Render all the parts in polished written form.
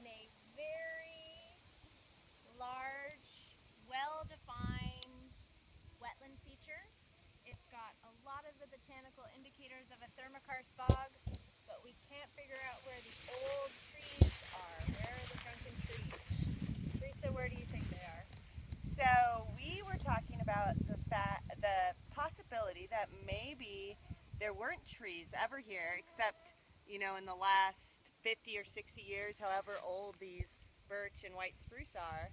in a very large, well-defined wetland feature. It's got a lot of the botanical indicators of a thermokarst bog, but we can't figure out where the old trees are. Where are the drunken trees? Lisa, where do you think they are? So we were talking about the possibility that maybe there weren't trees ever here, except, you know, in the last 50 or 60 years, however old these birch and white spruce are,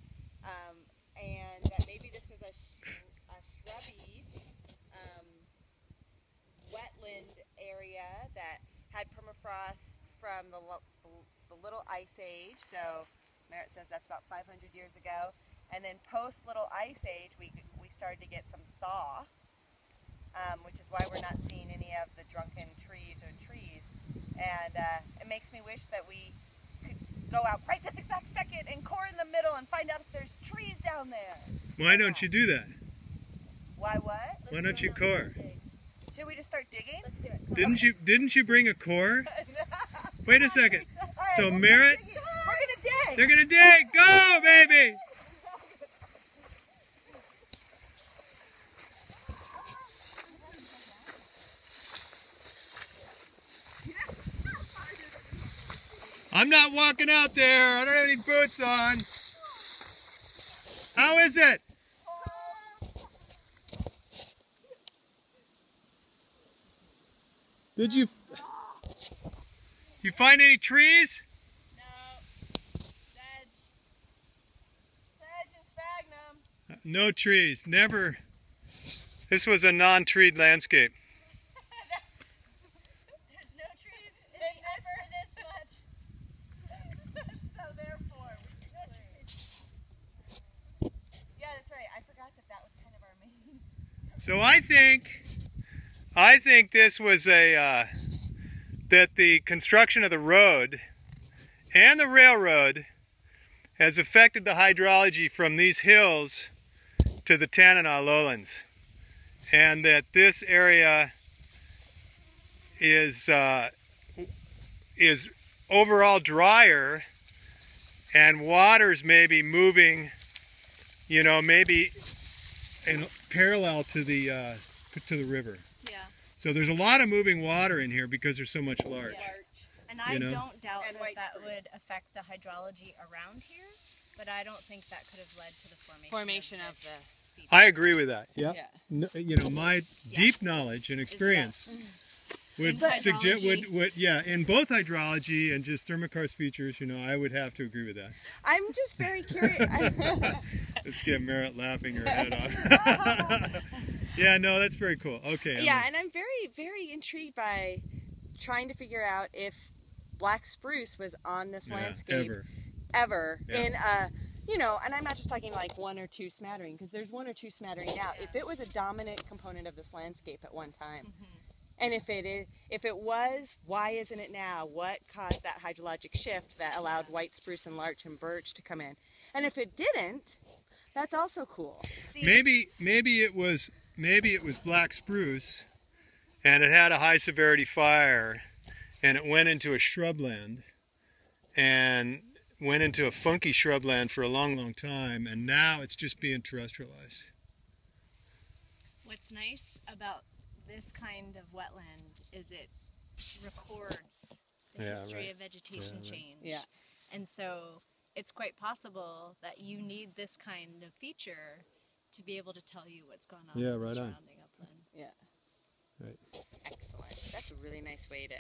and that maybe this was a shrubby wetland area that had permafrost from the Little Ice Age. So Merritt says that's about 500 years ago. And then post Little Ice Age, we started to get some thaw, which is why we're not seeing any of the drunken trees. And it makes me wish that we could go out right this exact second and core in the middle and find out if there's trees down there. Why don't you do that? Why what? Why don't you core? Should we just start digging? Let's do it. Didn't you bring a core? Wait a second. Right, So Merritt, we're gonna dig. they're gonna dig. Go, baby! I'm not walking out there. I don't have any boots on. How is it? Did you find any trees? No. Sedge and sphagnum. No trees. Never. This was a non-treed landscape. There's no trees in the ever this much. So therefore, no trees. Yeah, that's right. I forgot that was kind of our main. So I think this was that the construction of the road and the railroad has affected the hydrology from these hills to the Tanana lowlands, and that this area is overall drier, and water's maybe moving, you know, maybe in parallel to the river. Yeah. So there's a lot of moving water in here because there's so much larch. Yeah. And I You know? don't doubt And that white that spruce. would affect the hydrology around here, but I don't think that could have led to the Formation of this the. feature. I agree with that. Yep. Yeah. No, you know, my deep knowledge and experience would In suggest hydrology. in both hydrology and just thermokarst features, you know, I would have to agree with that. I'm just very curious. Let's get Merritt laughing her head off. Yeah, no, that's very cool. Okay. Yeah, and I'm very, very intrigued by trying to figure out if black spruce was on this landscape ever Yeah. in you know, and I'm not just talking like one or two smattering, because there's one or two smattering now. If it was a dominant component of this landscape at one time, and if it was, why isn't it now? What caused that hydrologic shift that allowed white spruce and larch and birch to come in? And if it didn't, that's also cool. Maybe it was black spruce, and it had a high severity fire, and it went into a shrubland, and went into a funky shrubland for a long, long time, and now it's just being terrestrialized. What's nice about this kind of wetland is it records the history of vegetation change. Yeah. And so it's quite possible that you need this kind of feature to be able to tell you what's going on in the surrounding upland. Yeah. Right. Excellent. That's a really nice way to